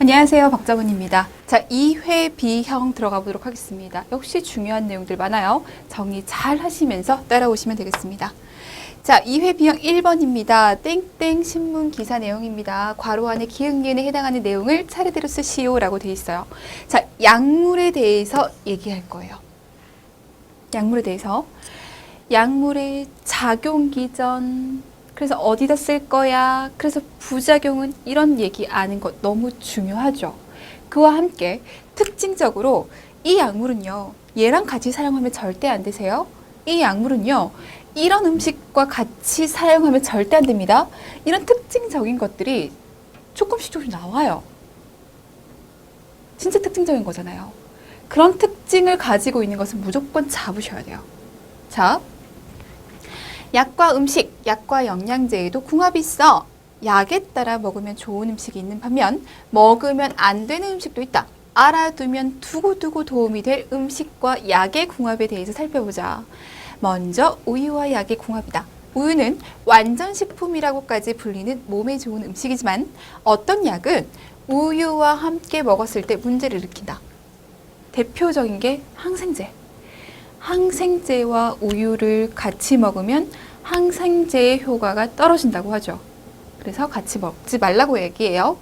안녕하세요. 박정은입니다. 자, 2회 B형 들어가 보도록 하겠습니다. 역시 중요한 내용들 많아요. 정리 잘 하시면서 따라오시면 되겠습니다. 자, 2회 B형 1번입니다. 땡땡 신문 기사 내용입니다. 괄호 안에 기응기은에 해당하는 내용을 차례대로 쓰시오라고 되어 있어요. 자, 약물에 대해서 얘기할 거예요. 약물에 대해서. 약물의 작용 기전, 그래서 어디다 쓸 거야? 그래서 부작용은 이런 얘기 아는 것 너무 중요하죠. 그와 함께 특징적으로 이 약물은요, 얘랑 같이 사용하면 절대 안 되세요. 이 약물은요, 이런 음식과 같이 사용하면 절대 안 됩니다. 이런 특징적인 것들이 조금씩 나와요. 진짜 특징적인 거잖아요. 그런 특징을 가지고 있는 것은 무조건 잡으셔야 돼요. 자, 약과 음식, 약과 영양제에도 궁합이 있어. 약에 따라 먹으면 좋은 음식이 있는 반면 먹으면 안 되는 음식도 있다. 알아두면 두고두고 도움이 될 음식과 약의 궁합에 대해서 살펴보자. 먼저 우유와 약의 궁합이다. 우유는 완전식품이라고까지 불리는 몸에 좋은 음식이지만 어떤 약은 우유와 함께 먹었을 때 문제를 일으킨다. 대표적인 게 항생제. 항생제와 우유를 같이 먹으면 항생제의 효과가 떨어진다고 하죠. 그래서 같이 먹지 말라고 얘기해요.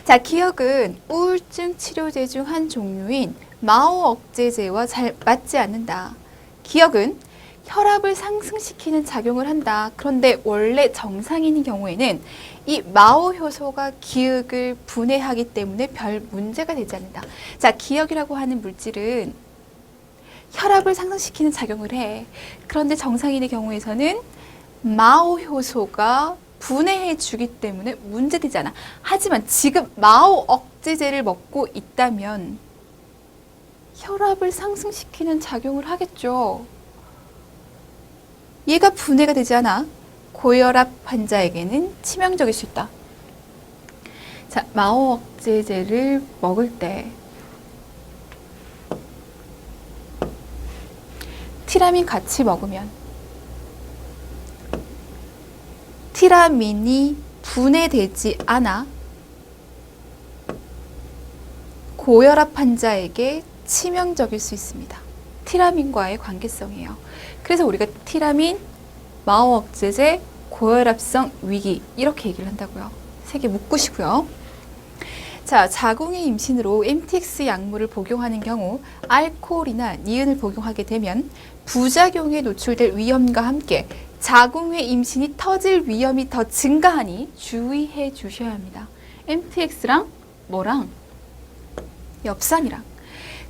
자, 기억은 우울증 치료제 중 한 종류인 마오 억제제와 잘 맞지 않는다. 기억은 혈압을 상승시키는 작용을 한다. 그런데 원래 정상인인 경우에는 이 마오 효소가 기억을 분해하기 때문에 별 문제가 되지 않는다. 자, 기억이라고 하는 물질은 혈압을 상승시키는 작용을 해. 그런데 정상인의 경우에서는 마오 효소가 분해해 주기 때문에 문제되지 않아. 하지만 지금 마오 억제제를 먹고 있다면 혈압을 상승시키는 작용을 하겠죠. 얘가 분해가 되지 않아. 고혈압 환자에게는 치명적일 수 있다. 자, 마오 억제제를 먹을 때 티라민 같이 먹으면 티라민이 분해되지 않아 고혈압 환자에게 치명적일 수 있습니다. 티라민과의 관계성이에요. 그래서 우리가 티라민, 마오 억제제, 고혈압성 위기 이렇게 얘기를 한다고요. 세 개 묶으시고요. 자, 자궁의 임신으로 MTX 약물을 복용하는 경우 알코올이나 니은을 복용하게 되면 부작용에 노출될 위험과 함께 자궁의 임신이 터질 위험이 더 증가하니 주의해 주셔야 합니다. MTX랑 뭐랑? 엽산이랑.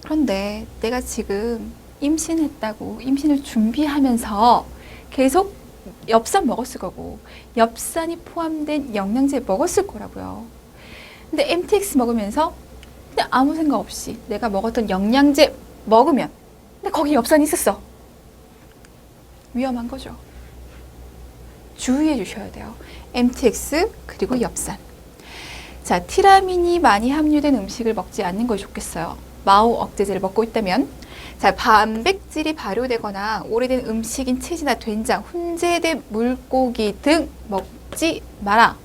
그런데 내가 지금 임신했다고 임신을 준비하면서 계속 엽산 먹었을 거고 엽산이 포함된 영양제 먹었을 거라고요. 근데 MTX 먹으면서 그냥 아무 생각 없이 내가 먹었던 영양제 먹으면 근데 거기 엽산이 있었어. 위험한 거죠. 주의해 주셔야 돼요. MTX 그리고 엽산. 자, 티라민이 많이 함유된 음식을 먹지 않는 것이 좋겠어요. 마오 억제제를 먹고 있다면 자, 단백질이 발효되거나 오래된 음식인 치즈나 된장, 훈제된 물고기 등 먹지 마라.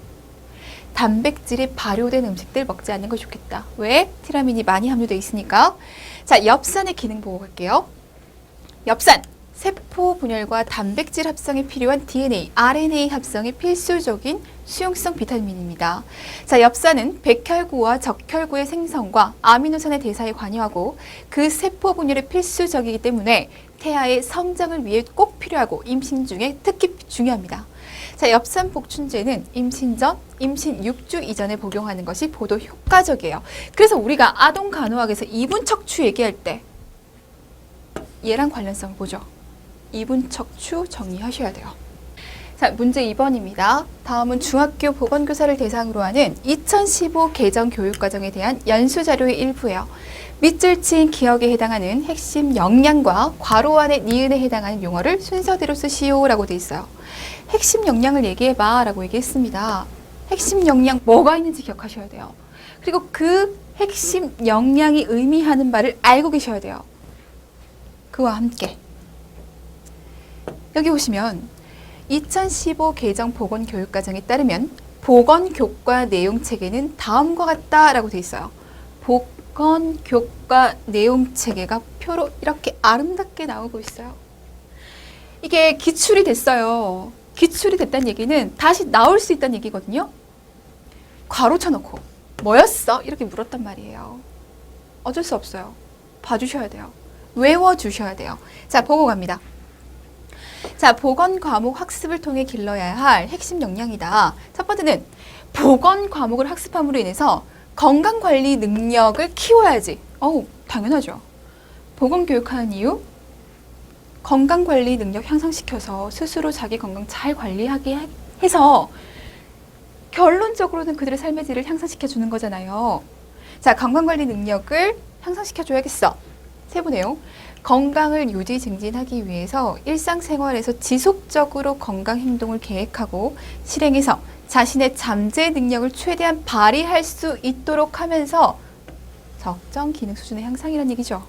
단백질이 발효된 음식들 먹지 않는 것이 좋겠다. 왜? 티라민이 많이 함유되어 있으니까. 자, 엽산의 기능 보고 갈게요. 엽산, 세포 분열과 단백질 합성에 필요한 DNA, RNA 합성에 필수적인 수용성 비타민입니다. 자, 엽산은 백혈구와 적혈구의 생성과 아미노산의 대사에 관여하고 그 세포 분열에 필수적이기 때문에 태아의 성장을 위해 꼭 필요하고 임신 중에 특히 중요합니다. 자, 엽산 복춘제는 임신 전, 임신 6주 이전에 복용하는 것이 보도 효과적이에요. 그래서 우리가 아동 간호학에서 이분 척추 얘기할 때 얘랑 관련성을 보죠. 이분 척추 정리하셔야 돼요. 자, 문제 2번입니다. 다음은 중학교 보건교사를 대상으로 하는 2015 개정 교육과정에 대한 연수자료의 일부예요. 밑줄 친 기억에 해당하는 핵심 역량과 괄호 안에 니은에 해당하는 용어를 순서대로 쓰시오라고 돼 있어요. 핵심 역량을 얘기해봐 라고 얘기했습니다. 핵심 역량 뭐가 있는지 기억하셔야 돼요. 그리고 그 핵심 역량이 의미하는 바를 알고 계셔야 돼요. 그와 함께 여기 보시면 2015 개정 보건교육과정에 따르면 보건교과 내용체계는 다음과 같다라고 돼 있어요. 보건교과 내용체계가 표로 이렇게 아름답게 나오고 있어요. 이게 기출이 됐어요. 기출이 됐다는 얘기는 다시 나올 수 있다는 얘기거든요. 괄호 쳐놓고 뭐였어? 이렇게 물었단 말이에요. 어쩔 수 없어요. 봐주셔야 돼요. 외워주셔야 돼요. 자, 보고 갑니다. 자, 보건 과목 학습을 통해 길러야 할 핵심 역량이다. 첫 번째는 보건 과목을 학습함으로 인해서 건강관리 능력을 키워야지. 당연하죠. 보건 교육하는 이유? 건강관리 능력 향상시켜서 스스로 자기 건강 잘 관리하게 해서 결론적으로는 그들의 삶의 질을 향상시켜 주는 거잖아요. 자, 건강관리 능력을 향상시켜 줘야겠어. 세부 내용. 건강을 유지 증진하기 위해서 일상생활에서 지속적으로 건강 행동을 계획하고 실행해서 자신의 잠재 능력을 최대한 발휘할 수 있도록 하면서 적정 기능 수준의 향상이라는 얘기죠.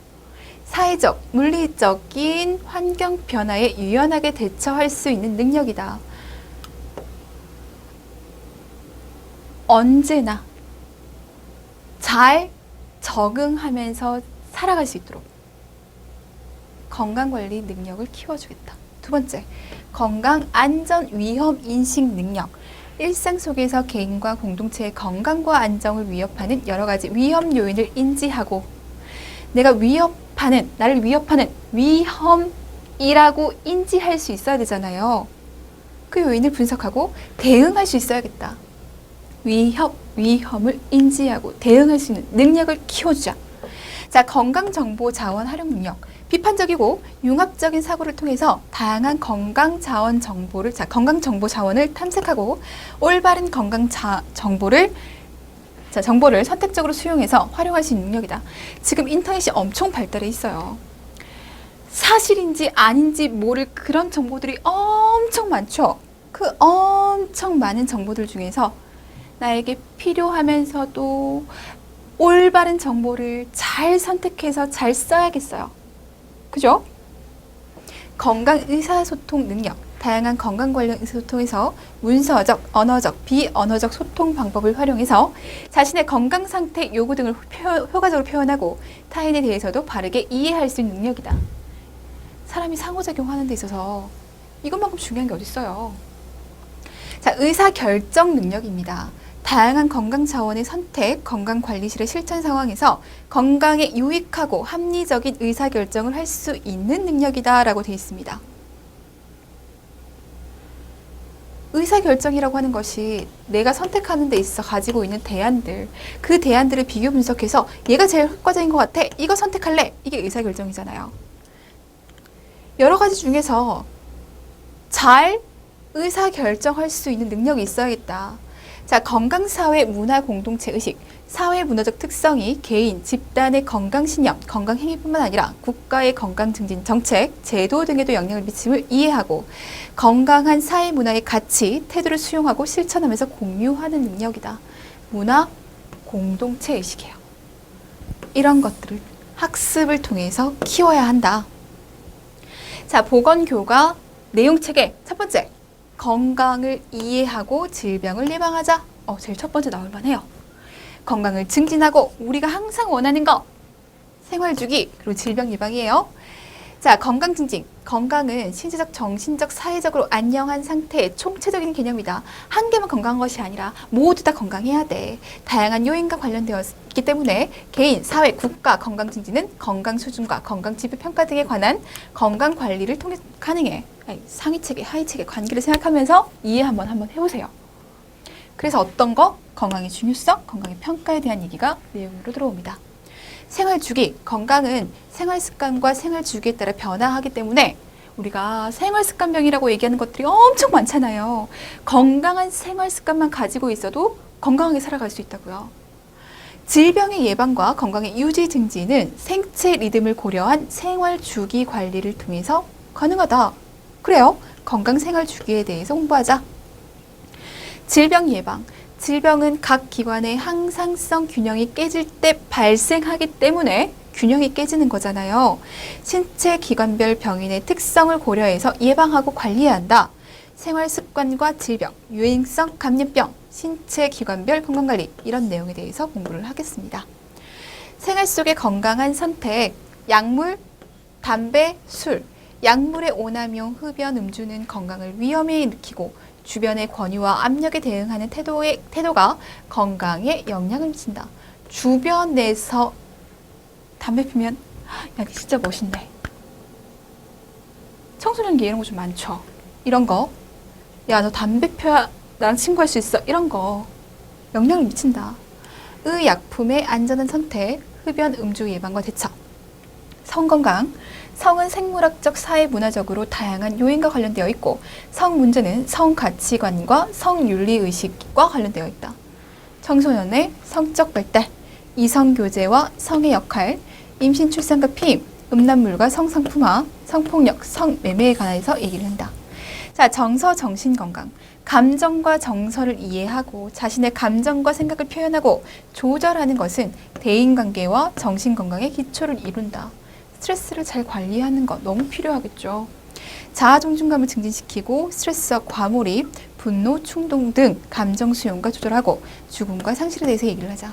사회적, 물리적인 환경 변화에 유연하게 대처할 수 있는 능력이다. 언제나 잘 적응하면서 살아갈 수 있도록 건강관리 능력을 키워주겠다. 두 번째, 건강, 안전, 위험, 인식 능력. 일상 속에서 개인과 공동체의 건강과 안정을 위협하는 여러 가지 위험 요인을 인지하고 나를 위협하는 위험이라고 인지할 수 있어야 되잖아요. 그 요인을 분석하고 대응할 수 있어야겠다. 위험을 인지하고 대응할 수 있는 능력을 키워주자. 자, 건강정보 자원 활용 능력. 비판적이고 융합적인 사고를 통해서 다양한 건강 정보 자원을 탐색하고 올바른 정보를 선택적으로 수용해서 활용할 수 있는 능력이다. 지금 인터넷이 엄청 발달해 있어요. 사실인지 아닌지 모를 그런 정보들이 엄청 많죠. 그 엄청 많은 정보들 중에서 나에게 필요하면서도 올바른 정보를 잘 선택해서 잘 써야겠어요. 그죠? 건강 의사소통 능력. 다양한 건강 관련 의사소통에서 문서적, 언어적, 비언어적 소통 방법을 활용해서 자신의 건강 상태, 요구 등을 효과적으로 표현하고 타인에 대해서도 바르게 이해할 수 있는 능력이다. 사람이 상호작용하는 데 있어서 이것만큼 중요한 게 어딨어요. 자, 의사결정 능력입니다. 다양한 건강 자원의 선택, 건강관리실의 실천 상황에서 건강에 유익하고 합리적인 의사결정을 할 수 있는 능력이다 라고 되어 있습니다. 의사결정이라고 하는 것이 내가 선택하는 데 있어 가지고 있는 대안들, 그 대안들을 비교 분석해서 얘가 제일 효과적인 것 같아, 이거 선택할래, 이게 의사결정이잖아요. 여러 가지 중에서 잘 의사결정할 수 있는 능력이 있어야겠다. 자, 건강사회 문화 공동체 의식. 사회 문화적 특성이 개인, 집단의 건강신념, 건강행위뿐만 아니라 국가의 건강증진 정책, 제도 등에도 영향을 미침을 이해하고 건강한 사회 문화의 가치, 태도를 수용하고 실천하면서 공유하는 능력이다. 문화 공동체 의식이에요. 이런 것들을 학습을 통해서 키워야 한다. 자, 보건교과 내용체계 첫 번째, 건강을 이해하고 질병을 예방하자. 제일 첫 번째 나올 만해요. 건강을 증진하고 우리가 항상 원하는 거 생활주기 그리고 질병 예방이에요. 자, 건강 증진. 건강은 신체적, 정신적, 사회적으로 안녕한 상태의 총체적인 개념이다. 한 개만 건강한 것이 아니라 모두 다 건강해야 돼. 다양한 요인과 관련되어 있기 때문에 개인, 사회, 국가 건강 증진은 건강 수준과 건강 지표 평가 등에 관한 건강 관리를 통해 가능해. 상위 체계, 하위 체계 관계를 생각하면서 이해 한번 해보세요. 그래서 어떤 거? 건강의 중요성, 건강의 평가에 대한 얘기가 내용으로 들어옵니다. 생활주기, 건강은 생활습관과 생활주기에 따라 변화하기 때문에 우리가 생활습관병이라고 얘기하는 것들이 엄청 많잖아요. 건강한 생활습관만 가지고 있어도 건강하게 살아갈 수 있다고요. 질병의 예방과 건강의 유지 증진은 생체 리듬을 고려한 생활주기 관리를 통해서 가능하다. 그래요. 건강 생활주기에 대해서 공부하자. 질병 예방. 질병은 각 기관의 항상성 균형이 깨질 때 발생하기 때문에 균형이 깨지는 거잖아요. 신체 기관별 병인의 특성을 고려해서 예방하고 관리해야 한다. 생활 습관과 질병, 유행성 감염병, 신체 기관별 건강관리 이런 내용에 대해서 공부를 하겠습니다. 생활 속의 건강한 선택, 약물, 담배, 술, 약물의 오남용, 흡연, 음주는 건강을 위험에 일으키고 주변의 권유와 압력에 대응하는 태도가 건강에 영향을 미친다. 주변에서 담배 피면 야, 니 진짜 멋있네. 청소년기 이런 거 좀 많죠. 이런 거. 야, 너 담배 펴야 나랑 친구할 수 있어. 이런 거. 영향을 미친다. 의약품의 안전한 선택, 흡연, 음주 예방과 대처. 성건강. 성은 생물학적, 사회문화적으로 다양한 요인과 관련되어 있고 성 문제는 성가치관과 성윤리의식과 관련되어 있다. 청소년의 성적 발달, 이성교제와 성의 역할, 임신, 출산과 피임, 음란물과 성상품화, 성폭력, 성매매에 관해서 얘기를 한다. 자, 정서, 정신건강. 감정과 정서를 이해하고 자신의 감정과 생각을 표현하고 조절하는 것은 대인관계와 정신건강의 기초를 이룬다. 스트레스를 잘 관리하는 것 너무 필요하겠죠. 자아존중감을 증진시키고 스트레스와 과몰입, 분노, 충동 등 감정 수용과 조절하고 죽음과 상실에 대해서 얘기를 하자.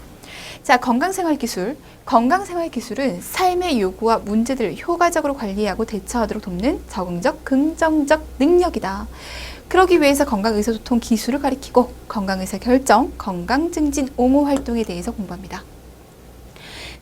자, 건강생활기술. 건강생활기술은 삶의 요구와 문제들을 효과적으로 관리하고 대처하도록 돕는 적응적, 긍정적 능력이다. 그러기 위해서 건강의사소통 기술을 가리키고 건강의사 결정, 건강증진 옹호 활동에 대해서 공부합니다.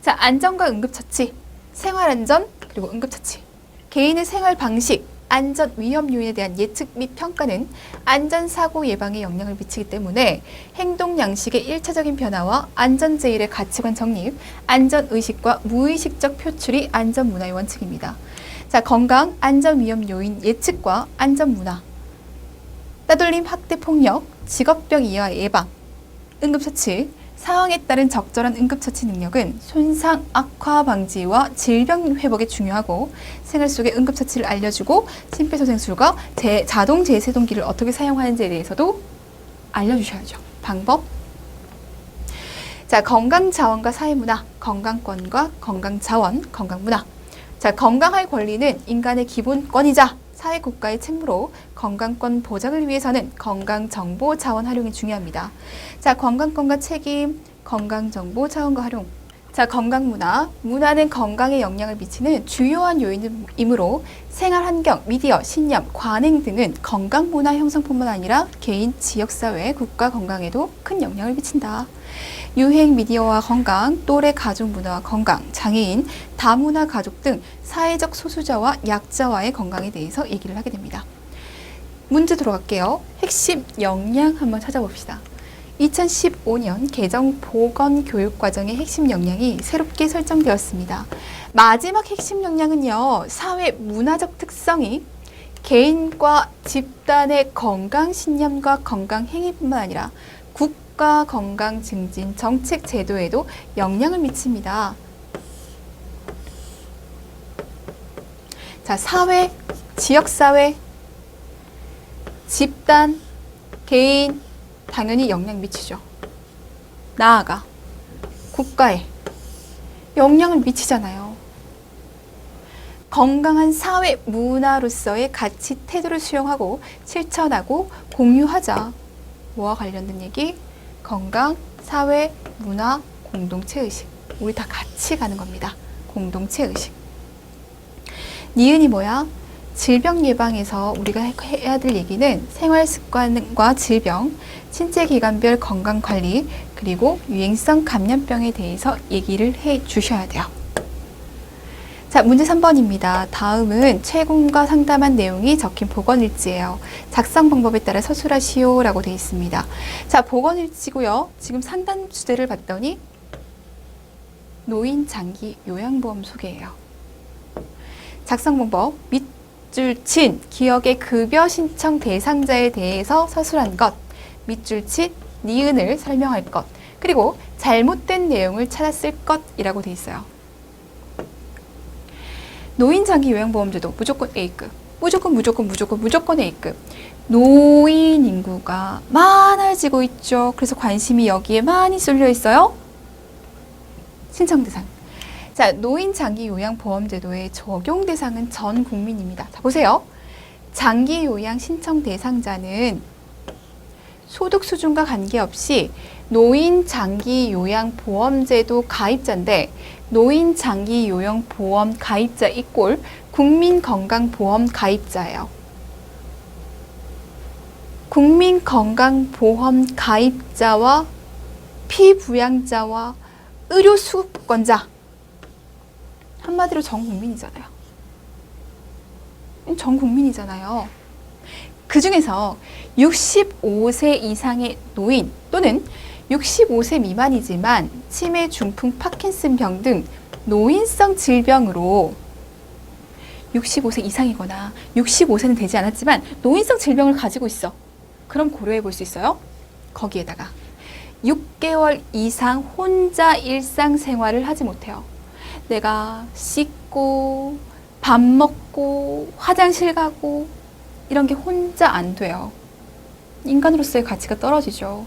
자, 안전과 응급처치, 생활안전, 그리고 응급처치. 개인의 생활 방식, 안전 위험 요인에 대한 예측 및 평가는 안전사고 예방에 영향을 미치기 때문에 행동 양식의 1차적인 변화와 안전제일의 가치관 정립, 안전의식과 무의식적 표출이 안전문화의 원칙입니다. 자, 건강, 안전 위험 요인 예측과 안전문화. 따돌림, 학대, 폭력, 직업병 이하 예방, 응급처치. 상황에 따른 적절한 응급처치 능력은 손상 악화 방지와 질병 회복에 중요하고 생활 속의 응급처치를 알려주고 심폐소생술과 자동 제세동기를 어떻게 사용하는지에 대해서도 알려주셔야죠. 방법. 자, 건강자원과 사회문화, 건강권과 건강자원, 건강문화. 자, 건강할 권리는 인간의 기본권이자 사회국가의 책무로 건강권 보장을 위해서는 건강정보 자원 활용이 중요합니다. 자, 건강권과 책임, 건강정보 자원과 활용. 자, 건강문화. 문화는 건강에 영향을 미치는 주요한 요인이므로 생활환경, 미디어, 신념, 관행 등은 건강문화 형성뿐만 아니라 개인, 지역사회, 국가 건강에도 큰 영향을 미친다. 유행, 미디어와 건강, 또래 가족 문화와 건강, 장애인, 다문화 가족 등 사회적 소수자와 약자와의 건강에 대해서 얘기를 하게 됩니다. 문제 들어갈게요. 핵심 역량 한번 찾아봅시다. 2015년 개정 보건교육과정의 핵심 역량이 새롭게 설정되었습니다. 마지막 핵심 역량은요, 사회 문화적 특성이 개인과 집단의 건강 신념과 건강 행위뿐만 아니라 국가 건강 증진 정책 제도에도 영향을 미칩니다. 자, 사회, 지역사회, 집단, 개인, 당연히 영향 미치죠. 나아가 국가에 영향을 미치잖아요. 건강한 사회 문화로서의 가치 태도를 수용하고 실천하고 공유하자. 뭐와 관련된 얘기? 건강, 사회, 문화, 공동체의식. 우리 다 같이 가는 겁니다. 공동체의식. 니은이 뭐야? 질병 예방에서 우리가 해야 될 얘기는 생활습관과 질병, 신체기관별 건강관리, 그리고 유행성 감염병에 대해서 얘기를 해 주셔야 돼요. 자, 문제 3번입니다. 다음은 최군과 상담한 내용이 적힌 보건일지예요. 작성 방법에 따라 서술하시오 라고 되어 있습니다. 자, 보건일지고요. 지금 상담 주제를 봤더니 노인 장기 요양보험 소개예요. 작성 방법, 밑줄 친 기억의 급여 신청 대상자에 대해서 서술한 것, 밑줄 친 니은을 설명할 것, 그리고 잘못된 내용을 찾았을 것이라고 되어 있어요. 노인장기요양보험제도 무조건 A급, 무조건 A급. 노인 인구가 많아지고 있죠. 그래서 관심이 여기에 많이 쏠려 있어요. 신청 대상. 자, 노인장기요양보험제도의 적용 대상은 전 국민입니다. 자, 보세요. 장기요양 신청 대상자는 소득 수준과 관계없이 노인 장기 요양 보험제도 가입자인데 노인 장기 요양 보험 가입자 이꼴 국민건강보험 가입자예요. 국민건강보험 가입자와 피부양자와 의료수급권자 한마디로 전 국민이잖아요. 전 국민이잖아요. 그 중에서 65세 이상의 노인 또는 65세 미만이지만 치매, 중풍, 파킨슨병 등 노인성 질병으로 65세 이상이거나 65세는 되지 않았지만 노인성 질병을 가지고 있어. 그럼 고려해 볼 수 있어요. 거기에다가 6개월 이상 혼자 일상생활을 하지 못해요. 내가 씻고 밥 먹고 화장실 가고 이런 게 혼자 안 돼요. 인간으로서의 가치가 떨어지죠.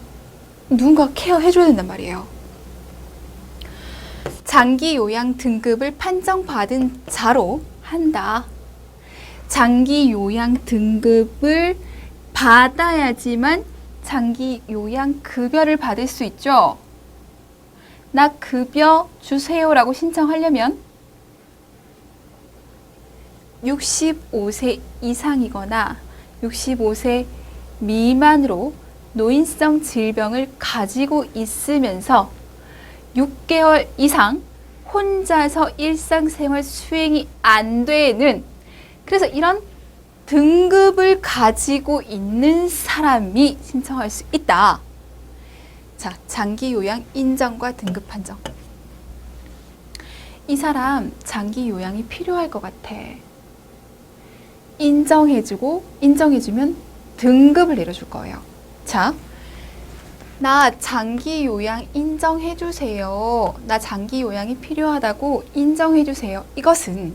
누군가 케어해줘야 된단 말이에요. 장기 요양 등급을 판정받은 자로 한다. 장기 요양 등급을 받아야지만 장기 요양 급여를 받을 수 있죠. 나 급여 주세요라고 신청하려면 65세 이상이거나 65세 미만으로 노인성 질병을 가지고 있으면서 6개월 이상 혼자서 일상생활 수행이 안 되는, 그래서 이런 등급을 가지고 있는 사람이 신청할 수 있다. 자, 장기 요양 인정과 등급 판정. 이 사람 장기 요양이 필요할 것 같아. 인정해주면 등급을 내려줄 거예요. 자, 나 장기 요양 인정해주세요. 나 장기 요양이 필요하다고 인정해주세요. 이것은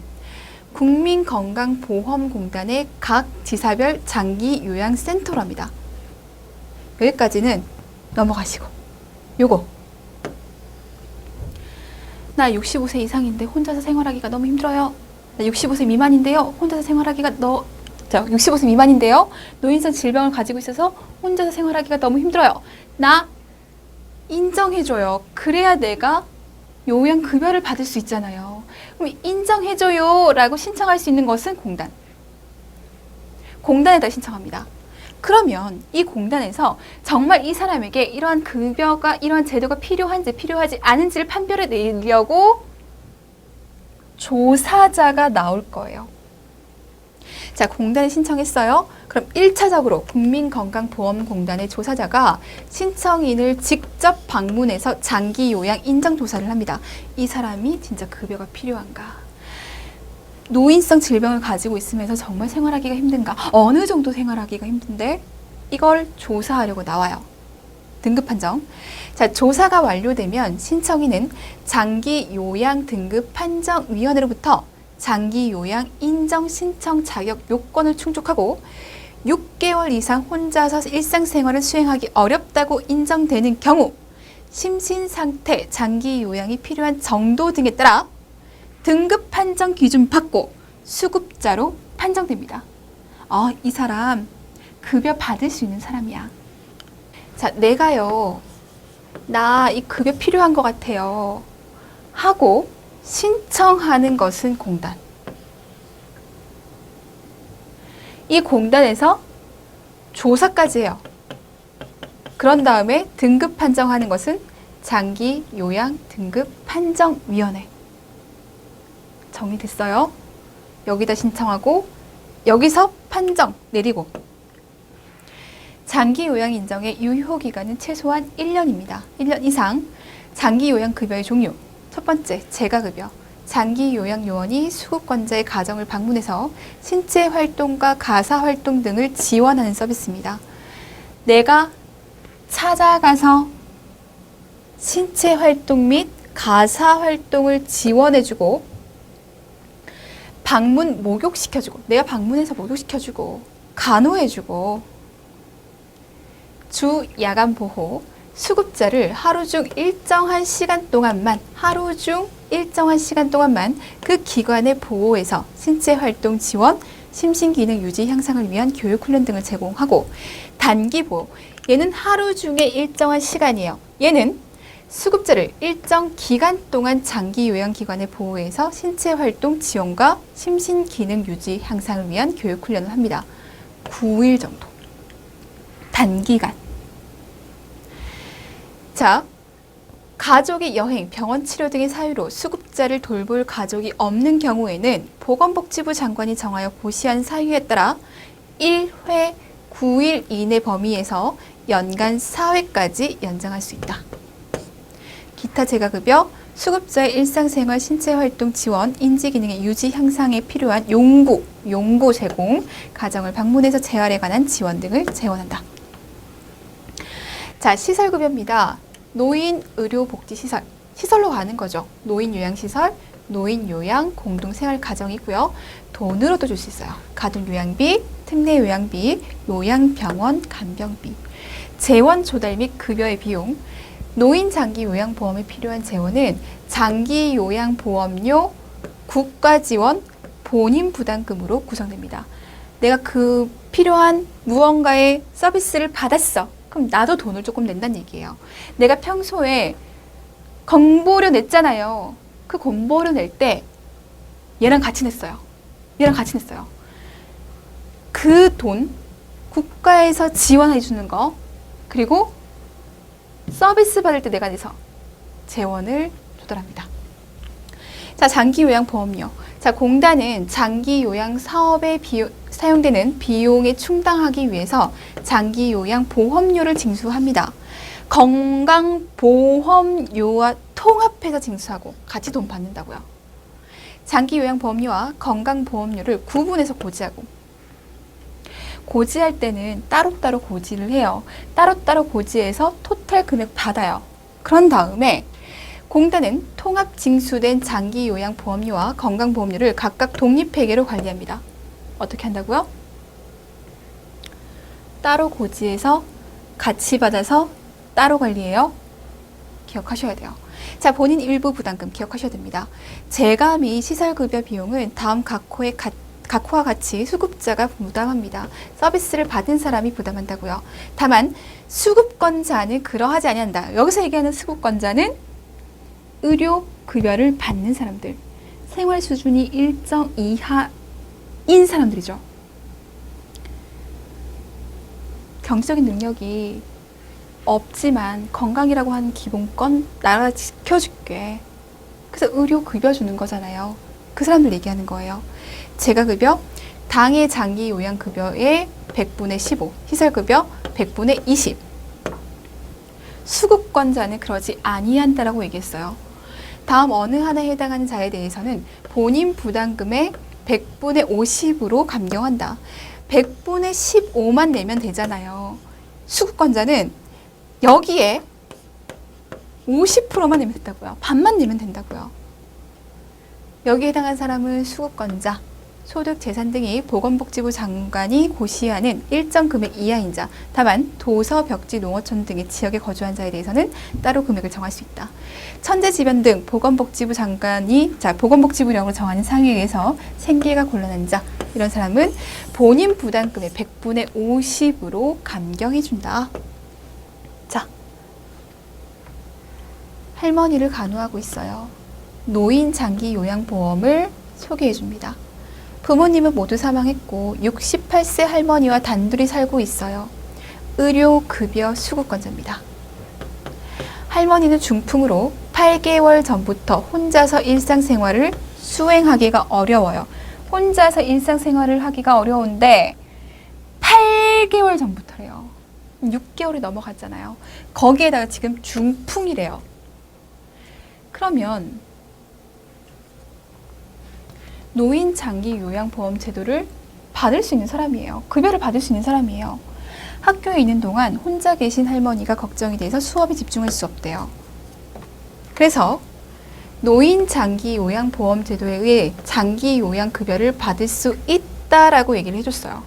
국민건강보험공단의 각 지사별 장기 요양센터랍니다. 여기까지는 넘어가시고, 요거. 나 65세 이상인데 혼자서 생활하기가 너무 힘들어요. 나 65세 미만인데요. 혼자서 생활하기가 65세 미만인데요. 노인성 질병을 가지고 있어서 혼자서 생활하기가 너무 힘들어요. 나 인정해줘요. 그래야 내가 요양급여를 받을 수 있잖아요. 그럼 인정해줘요 라고 신청할 수 있는 것은 공단. 공단에다 신청합니다. 그러면 이 공단에서 정말 이 사람에게 이러한 급여가, 이러한 제도가 필요한지 필요하지 않은지를 판별해 내려고 조사자가 나올 거예요. 자, 공단에 신청했어요. 그럼 1차적으로 국민건강보험공단의 조사자가 신청인을 직접 방문해서 장기요양 인정조사를 합니다. 이 사람이 진짜 급여가 필요한가? 노인성 질병을 가지고 있으면서 정말 생활하기가 힘든가? 어느 정도 생활하기가 힘든데? 이걸 조사하려고 나와요. 등급 판정. 자, 조사가 완료되면 신청인은 장기요양 등급 판정위원회로부터 장기요양 인정 신청 자격 요건을 충족하고 6개월 이상 혼자서 일상생활을 수행하기 어렵다고 인정되는 경우 심신상태, 장기요양이 필요한 정도 등에 따라 등급 판정 기준 받고 수급자로 판정됩니다. 이 사람 급여 받을 수 있는 사람이야. 자, 내가요, 나 이 급여 필요한 것 같아요 하고 신청하는 것은 공단. 이 공단에서 조사까지 해요. 그런 다음에 등급 판정하는 것은 장기요양 등급 판정위원회. 정리됐어요? 여기다 신청하고 여기서 판정 내리고. 장기요양 인정의 유효기간은 최소한 1년입니다. 1년 이상. 장기요양 급여의 종류. 첫 번째, 재가급여. 장기요양 요원이 수급권자의 가정을 방문해서 신체활동과 가사활동 등을 지원하는 서비스입니다. 내가 찾아가서 신체활동 및 가사활동을 지원해주고 방문 목욕시켜주고, 내가 방문해서 목욕시켜주고 간호해주고, 주 야간 보호, 수급자를 하루 중 일정한 시간 동안만 그 기관의 보호에서 신체활동 지원, 심신기능 유지 향상을 위한 교육훈련 등을 제공하고, 단기 보호, 얘는 하루 중에 일정한 시간이에요. 얘는 수급자를 일정 기간 동안 장기 요양기관에 보호해서 신체 활동 지원과 심신 기능 유지 향상을 위한 교육 훈련을 합니다. 9일 정도. 단기간. 자, 가족의 여행, 병원 치료 등의 사유로 수급자를 돌볼 가족이 없는 경우에는 보건복지부 장관이 정하여 고시한 사유에 따라 1회 9일 이내 범위에서 연간 4회까지 연장할 수 있다. 기타 재가급여, 수급자의 일상생활 신체활동 지원, 인지기능의 유지 향상에 필요한 용고 제공, 가정을 방문해서 재활에 관한 지원 등을 지원한다. 자, 시설급여입니다. 노인 의료복지시설, 시설로 가는 거죠. 노인 요양시설, 노인 요양 공동생활가정이고요. 돈으로도 줄 수 있어요. 가족요양비, 특례요양비, 요양병원 간병비, 재원 조달 및 급여의 비용, 노인 장기 요양보험에 필요한 재원은 장기 요양보험료 국가지원 본인 부담금으로 구성됩니다. 내가 그 필요한 무언가의 서비스를 받았어. 그럼 나도 돈을 조금 낸다는 얘기예요. 내가 평소에 건보료 냈잖아요. 그 건보료 낼 때 얘랑 같이 냈어요. 얘랑 같이 냈어요. 그 돈 국가에서 지원해 주는 거, 그리고 서비스 받을 때 내가 내서 재원을 조달합니다. 자, 장기요양보험료. 자, 공단은 장기요양 사업에 사용되는 비용에 충당하기 위해서 장기요양보험료를 징수합니다. 건강보험료와 통합해서 징수하고 같이 돈 받는다고요. 장기요양보험료와 건강보험료를 구분해서 고지하고, 고지할 때는 따로따로 고지를 해요. 따로따로 고지해서 토탈 금액 받아요. 그런 다음에 공단은 통합 징수된 장기요양보험료와 건강보험료를 각각 독립회계로 관리합니다. 어떻게 한다고요? 따로 고지해서 같이 받아서 따로 관리해요. 기억하셔야 돼요. 자, 본인 일부 부담금 기억하셔야 됩니다. 재가 및 시설급여 비용은 다음 각 호와 같이 수급자가 부담합니다. 서비스를 받은 사람이 부담한다고요. 다만 수급권자는 그러하지 아니한다. 여기서 얘기하는 수급권자는 의료급여를 받는 사람들, 생활 수준이 일정 이하인 사람들이죠. 경제적인 능력이 없지만 건강이라고 하는 기본권 나라가 지켜줄게. 그래서 의료급여 주는 거잖아요. 그 사람들 얘기하는 거예요. 재가급여, 당해 장기 요양급여의 100분의 15, 시설급여 100분의 20. 수급권자는 그러지 아니한다라고 얘기했어요. 다음 어느 하나에 해당하는 자에 대해서는 본인 부담금의 100분의 50으로 감경한다. 100분의 15만 내면 되잖아요. 수급권자는 여기에 50%만 내면 된다고요. 반만 내면 된다고요. 여기에 해당한 사람은 수급권자, 소득, 재산 등이 보건복지부 장관이 고시하는 일정 금액 이하인 자, 다만 도서, 벽지, 농어촌 등의 지역에 거주한 자에 대해서는 따로 금액을 정할 수 있다. 천재지변 등 보건복지부 장관이 보건복지부령으로 정하는 상위에 의해서 생계가 곤란한 자, 이런 사람은 본인 부담금의 100분의 50으로 감경해준다. 자, 할머니를 간호하고 있어요. 노인 장기 요양보험을 소개해줍니다. 부모님은 모두 사망했고 68세 할머니와 단둘이 살고 있어요. 의료급여 수급권자입니다. 할머니는 중풍으로 8개월 전부터 혼자서 일상생활을 수행하기가 어려워요. 혼자서 일상생활을 하기가 어려운데 8개월 전부터래요. 6개월이 넘어갔잖아요. 거기에다가 지금 중풍이래요. 그러면 노인 장기 요양보험 제도를 받을 수 있는 사람이에요. 급여를 받을 수 있는 사람이에요. 학교에 있는 동안 혼자 계신 할머니가 걱정이 돼서 수업에 집중할 수 없대요. 그래서 노인 장기 요양보험 제도에 의해 장기 요양급여를 받을 수 있다라고 얘기를 해줬어요.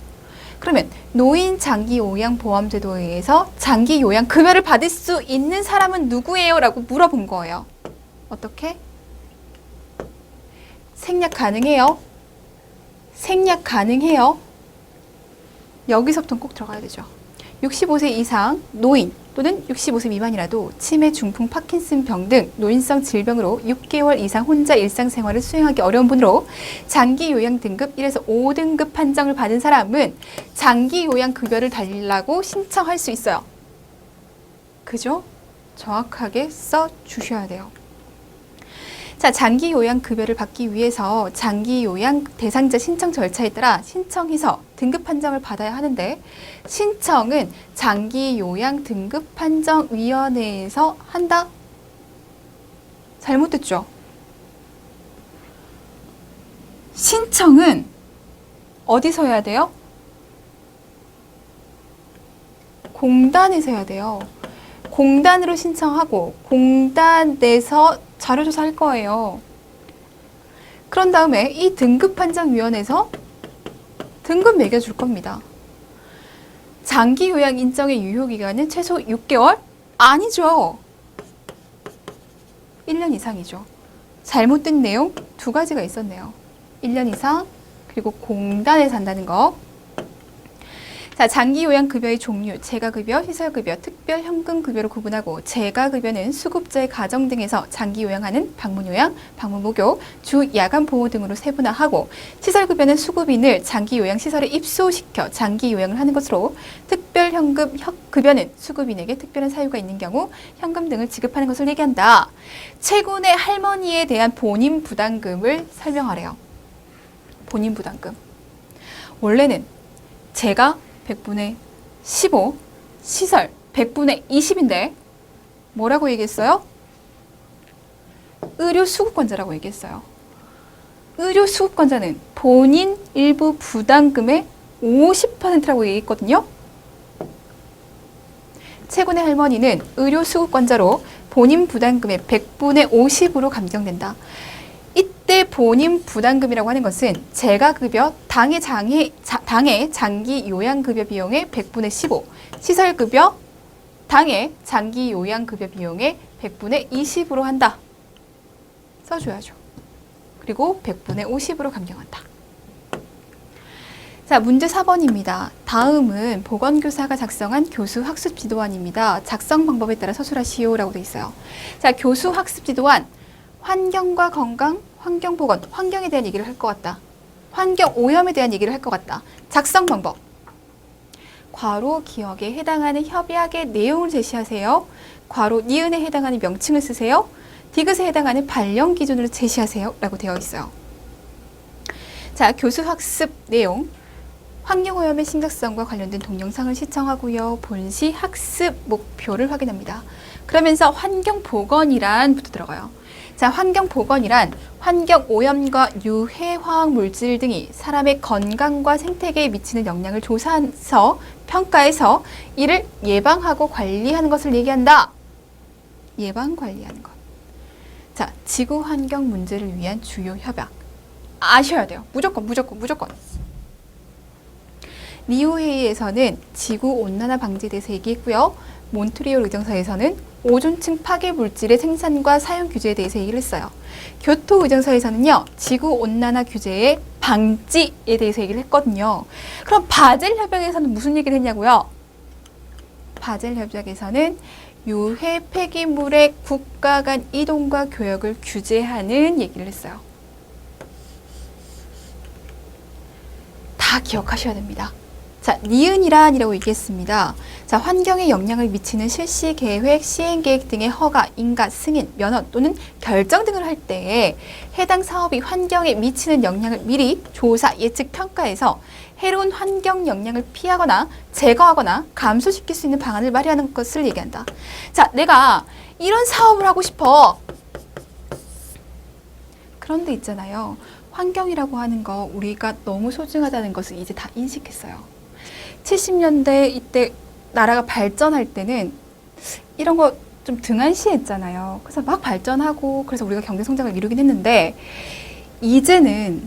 그러면 노인 장기 요양보험 제도에 의해서 장기 요양급여를 받을 수 있는 사람은 누구예요? 라고 물어본 거예요. 어떻게? 생략 가능해요? 생략 가능해요? 여기서부터 꼭 들어가야 되죠. 65세 이상 노인 또는 65세 미만이라도 치매, 중풍, 파킨슨병 등 노인성 질병으로 6개월 이상 혼자 일상생활을 수행하기 어려운 분으로 장기 요양 등급 1에서 5등급 판정을 받은 사람은 장기 요양 급여를 달라고 신청할 수 있어요. 그죠? 정확하게 써 주셔야 돼요. 자, 장기 요양 급여를 받기 위해서 장기 요양 대상자 신청 절차에 따라 신청해서 등급 판정을 받아야 하는데 신청은 장기 요양 등급 판정 위원회에서 한다? 잘못됐죠? 신청은 어디서 해야 돼요? 공단에서 해야 돼요. 공단으로 신청하고 공단 내에서 자료조사할 거예요. 그런 다음에 이 등급판정위원회에서 등급 매겨줄 겁니다. 장기 요양 인정의 유효기간은 최소 6개월? 아니죠. 1년 이상이죠. 잘못된 내용 두 가지가 있었네요. 1년 이상 그리고 공단에서 한다는 거. 자, 장기 요양 급여의 종류, 재가급여, 시설급여, 특별 현금급여로 구분하고 재가급여는 수급자의 가정 등에서 장기 요양하는 방문요양, 방문목욕, 주 야간 보호 등으로 세분화하고 시설급여는 수급인을 장기 요양 시설에 입소시켜 장기 요양을 하는 것으로 특별 현금 급여는 수급인에게 특별한 사유가 있는 경우 현금 등을 지급하는 것을 얘기한다. 최근에 할머니에 대한 본인 부담금을 설명하래요. 본인 부담금. 원래는 재가 100분의 15, 시설 100분의 20인데 뭐라고 얘기했어요? 의료 수급권자라고 얘기했어요. 의료 수급권자는 본인 일부 부담금의 50%라고 얘기했거든요. 최근의 할머니는 의료 수급권자로 본인 부담금의 100분의 50으로 감경된다. 이때 본인 부담금이라고 하는 것은 재가급여, 당해 장기 요양급여 비용의 100분의 15, 시설급여, 당해 장기 요양급여 비용의 100분의 20으로 한다. 써줘야죠. 그리고 100분의 50으로 감경한다. 자, 문제 4번입니다. 다음은 보건교사가 작성한 교수학습지도안입니다. 작성 방법에 따라 서술하시오라고 되어 있어요. 자, 교수학습지도안. 환경과 건강, 환경보건, 환경에 대한 얘기를 할 것 같다. 환경 오염에 대한 얘기를 할 것 같다. 작성 방법. 괄호 기억에 해당하는 협약의 내용을 제시하세요. 괄호 니은에 해당하는 명칭을 쓰세요. 디귿에 해당하는 발령 기준으로 제시하세요. 라고 되어 있어요. 자, 교수학습 내용. 환경오염의 심각성과 관련된 동영상을 시청하고요. 본시 학습 목표를 확인합니다. 그러면서 환경보건이란부터 들어가요. 자, 환경보건이란 환경오염과 유해화학물질 등이 사람의 건강과 생태계에 미치는 영향을 조사해서 평가해서 이를 예방하고 관리하는 것을 얘기한다. 예방 관리하는 것. 자, 지구환경 문제를 위한 주요 협약. 아셔야 돼요. 무조건. 리우 회의에서는 지구온난화 방지에 대해서 얘기했고요. 몬트리올 의정서에서는 오존층 파괴 물질의 생산과 사용 규제에 대해서 얘기를 했어요. 교토 의정서에서는요, 지구온난화 규제의 방지에 대해서 얘기를 했거든요. 그럼 바젤 협약에서는 무슨 얘기를 했냐고요? 바젤 협약에서는 유해 폐기물의 국가 간 이동과 교역을 규제하는 얘기를 했어요. 다 기억하셔야 됩니다. 자, 니은이란이라고 얘기했습니다. 자, 환경에 영향을 미치는 실시 계획, 시행 계획 등의 허가, 인가, 승인, 면허 또는 결정 등을 할 때에 해당 사업이 환경에 미치는 영향을 미리 조사, 예측, 평가해서 해로운 환경 영향을 피하거나 제거하거나 감소시킬 수 있는 방안을 마련하는 것을 얘기한다. 자, 내가 이런 사업을 하고 싶어. 그런데 있잖아요. 환경이라고 하는 거 우리가 너무 소중하다는 것을 이제 다 인식했어요. 70년대 이때 나라가 발전할 때는 이런 거 좀 등한시했잖아요. 그래서 막 발전하고 그래서 우리가 경제 성장을 이루긴 했는데 이제는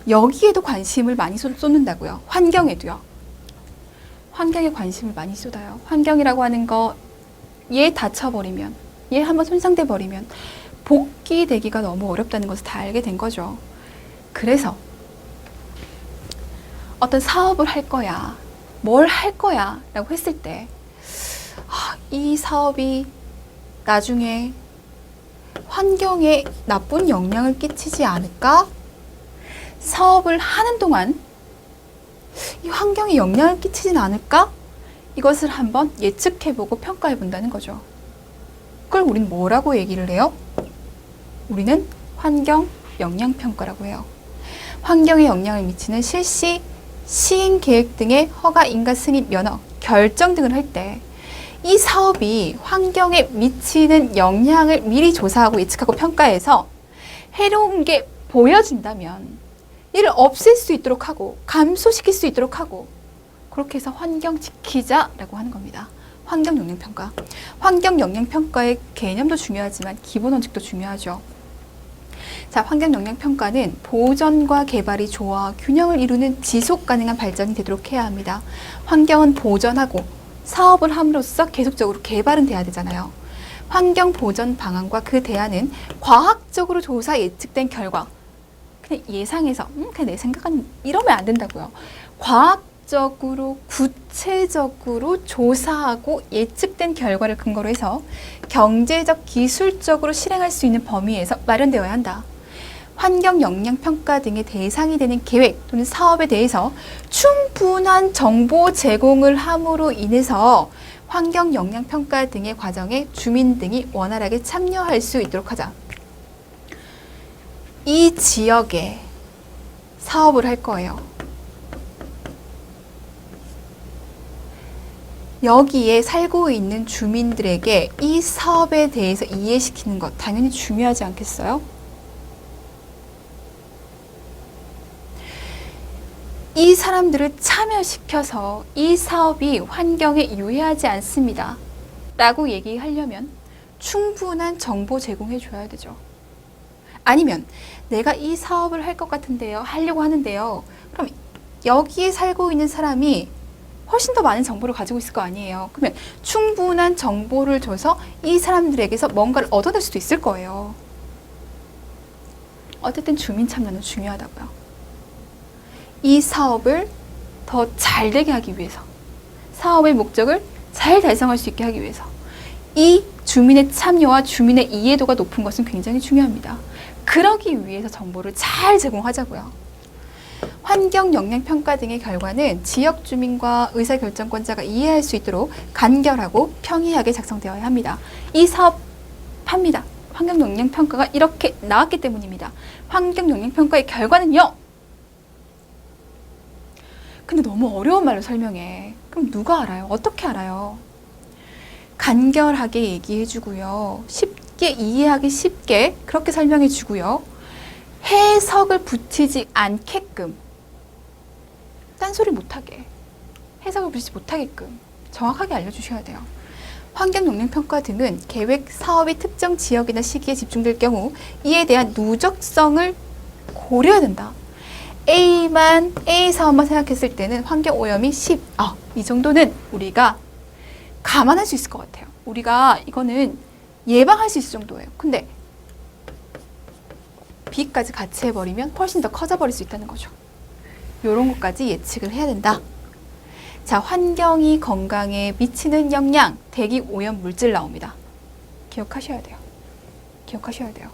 여기에도 관심을 많이 쏟는다고요. 환경에도요. 환경에 관심을 많이 쏟아요. 환경이라고 하는 거 얘 다쳐버리면, 얘 한번 손상돼 버리면 복귀되기가 너무 어렵다는 것을 다 알게 된 거죠. 그래서 어떤 사업을 할 거야. 뭘 할 거야 라고 했을 때, 이 사업이 나중에 환경에 나쁜 영향을 끼치지 않을까? 사업을 하는 동안 이 환경에 영향을 끼치진 않을까? 이것을 한번 예측해보고 평가해본다는 거죠. 그걸 우린 뭐라고 얘기를 해요? 우리는 환경 영향평가라고 해요. 환경에 영향을 미치는 실시, 시행 계획 등의 허가, 인가, 승인, 면허, 결정 등을 할 때 이 사업이 환경에 미치는 영향을 미리 조사하고 예측하고 평가해서 해로운 게 보여진다면 이를 없앨 수 있도록 하고 감소시킬 수 있도록 하고, 그렇게 해서 환경 지키자라고 하는 겁니다. 환경 영향평가. 환경 영향평가의 개념도 중요하지만 기본 원칙도 중요하죠. 자, 환경 영향평가는 보전과 개발이 조화와 균형을 이루는 지속 가능한 발전이 되도록 해야 합니다. 환경은 보전하고 사업을 함으로써 계속적으로 개발은 돼야 되잖아요. 환경 보전 방안과 그 대안은 과학적으로 조사 예측된 결과, 그냥 예상해서 그냥 내 생각은 이러면 안 된다고요. 과학적으로 구체적으로 조사하고 예측된 결과를 근거로 해서 경제적, 기술적으로 실행할 수 있는 범위에서 마련되어야 한다. 환경 영향 평가 등의 대상이 되는 계획 또는 사업에 대해서 충분한 정보 제공을 함으로 인해서 환경 영향 평가 등의 과정에 주민 등이 원활하게 참여할 수 있도록 하자. 이 지역에 사업을 할 거예요. 여기에 살고 있는 주민들에게 이 사업에 대해서 이해시키는 것 당연히 중요하지 않겠어요? 이 사람들을 참여시켜서 이 사업이 환경에 유해하지 않습니다 라고 얘기하려면 충분한 정보 제공해 줘야 되죠. 아니면 내가 이 사업을 할 것 같은데요, 하려고 하는데요, 그럼 여기에 살고 있는 사람이 훨씬 더 많은 정보를 가지고 있을 거 아니에요. 그러면 충분한 정보를 줘서 이 사람들에게서 뭔가를 얻어낼 수도 있을 거예요. 어쨌든 주민 참여는 중요하다고요. 이 사업을 더 잘되게 하기 위해서, 사업의 목적을 잘 달성할 수 있게 하기 위해서 이 주민의 참여와 주민의 이해도가 높은 것은 굉장히 중요합니다. 그러기 위해서 정보를 잘 제공하자고요. 환경 영향 평가 등의 결과는 지역 주민과 의사결정권자가 이해할 수 있도록 간결하고 평이하게 작성되어야 합니다. 이 사업 합니다. 환경 영향 평가가 이렇게 나왔기 때문입니다. 환경 영향 평가의 결과는요. 근데 너무 어려운 말로 설명해. 그럼 누가 알아요? 어떻게 알아요? 간결하게 얘기해 주고요. 쉽게 이해하기 쉽게 그렇게 설명해 주고요. 해석을 붙이지 않게끔, 딴소리 못하게, 해석을 붙이지 못하게끔 정확하게 알려주셔야 돼요. 환경영향평가 등은 계획 사업이 특정 지역이나 시기에 집중될 경우 이에 대한 누적성을 고려해야 된다. A 사업만 생각했을 때는 환경오염이 10, 이 정도는 우리가 감안할 수 있을 것 같아요. 우리가 이거는 예방할 수 있을 정도예요. 근데 B까지 같이 해버리면 훨씬 더 커져버릴 수 있다는 거죠. 이런 것까지 예측을 해야 된다. 자, 환경이 건강에 미치는 영향, 대기 오염 물질 나옵니다. 기억하셔야 돼요. 기억하셔야 돼요.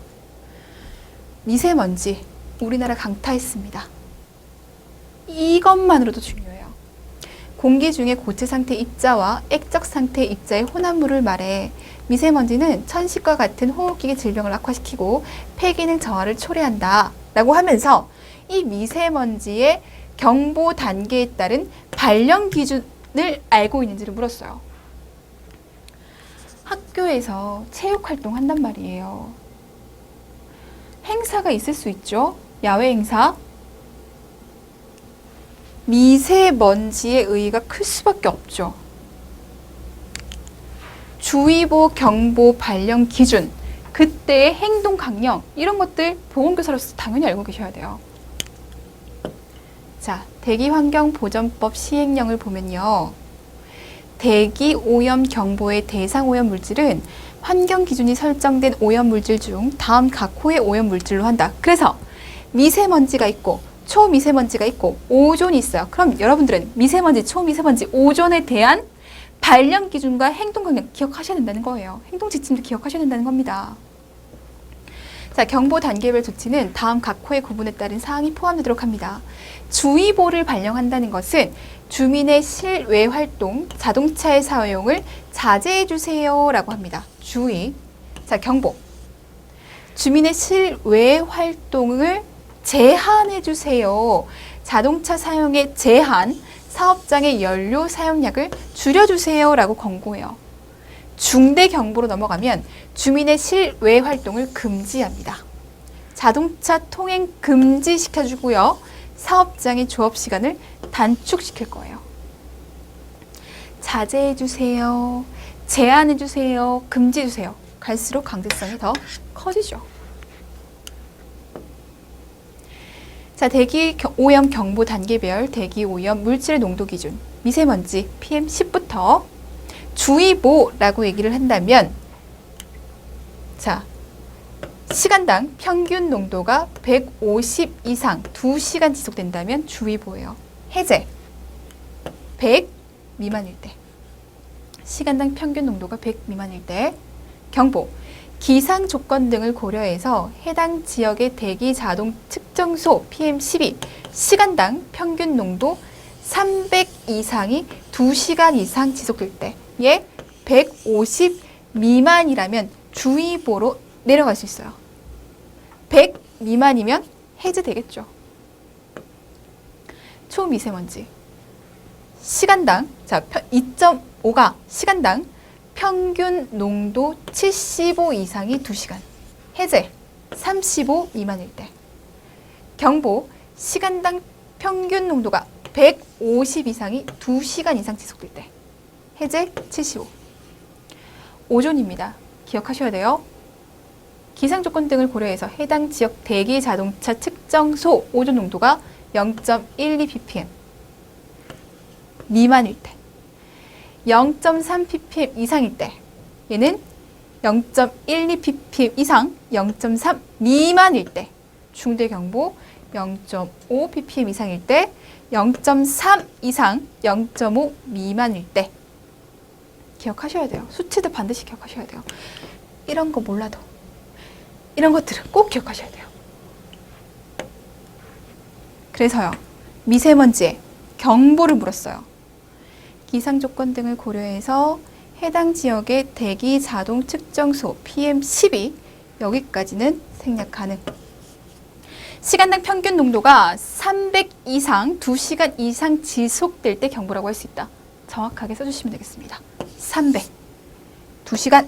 미세먼지, 우리나라 강타했습니다. 이것만으로도 중요해요. 공기 중에 고체 상태 입자와 액적 상태 입자의 혼합물을 말해 미세먼지는 천식과 같은 호흡기계 질병을 악화시키고 폐기능 저하를 초래한다 라고 하면서 이 미세먼지의 경보 단계에 따른 발령 기준을 알고 있는지를 물었어요. 학교에서 체육활동 한단 말이에요. 행사가 있을 수 있죠. 야외 행사. 미세먼지의 의의가 클 수밖에 없죠. 주의보, 경보, 발령 기준, 그때의 행동 강령, 이런 것들 보건교사로서 당연히 알고 계셔야 돼요. 자, 대기환경보전법 시행령을 보면요. 대기 오염 경보의 대상 오염 물질은 환경 기준이 설정된 오염 물질 중 다음 각 호의 오염 물질로 한다. 그래서 미세먼지가 있고 초미세먼지가 있고 오존이 있어요. 그럼 여러분들은 미세먼지, 초미세먼지, 오존에 대한 발령 기준과 행동 강령 기억하셔야 된다는 거예요. 행동 지침도 기억하셔야 된다는 겁니다. 자, 경보 단계별 조치는 다음 각 호의 구분에 따른 사항이 포함되도록 합니다. 주의보를 발령한다는 것은 주민의 실외 활동, 자동차의 사용을 자제해 주세요라고 합니다. 주의. 자, 경보. 주민의 실외 활동을 제한해 주세요. 자동차 사용의 제한, 사업장의 연료 사용량을 줄여주세요라고 권고해요. 중대 경보로 넘어가면 주민의 실외 활동을 금지합니다. 자동차 통행 금지시켜주고요. 사업장의 조업 시간을 단축시킬 거예요. 자제해주세요. 제한해주세요. 금지해주세요. 갈수록 강제성이 더 커지죠. 자, 대기 오염 경보 단계별 대기 오염 물질의 농도 기준 미세먼지 PM10부터 주의보라고 얘기를 한다면 자, 시간당 평균 농도가 150 이상 2시간 지속된다면 주의보예요. 해제 100 미만일 때, 시간당 평균 농도가 100 미만일 때 경보, 기상 조건 등을 고려해서 해당 지역의 대기 자동 측정소 PM12 시간당 평균 농도 300 이상이 2시간 이상 지속될 때에 150 미만이라면 주의보로 내려갈 수 있어요. 100 미만이면 해제되겠죠. 초미세먼지 시간당 자 2.5가 시간당 평균 농도 75 이상이 2시간 해제 35 미만일 때 경보 시간당 평균 농도가 150 이상이 2시간 이상 지속될 때 해제 75 오존입니다. 기억하셔야 돼요. 기상조건 등을 고려해서 해당 지역 대기 자동차 측정소 오존 농도가 0.12 ppm 미만일 때 0.3 ppm 이상일 때 얘는 0.12 ppm 이상 0.3 미만일 때 중대 경보 0.5 ppm 이상일 때 0.3 이상 0.5 미만일 때 기억하셔야 돼요. 수치도 반드시 기억하셔야 돼요. 이런 거 몰라도 이런 것들은 꼭 기억하셔야 돼요. 그래서요. 미세먼지에 경보를 물었어요. 기상조건 등을 고려해서 해당 지역의 대기 자동 측정소 PM12 여기까지는 생략 가능. 시간당 평균 농도가 300 이상 2시간 이상 지속될 때 경보라고 할 수 있다. 정확하게 써주시면 되겠습니다. 300 2시간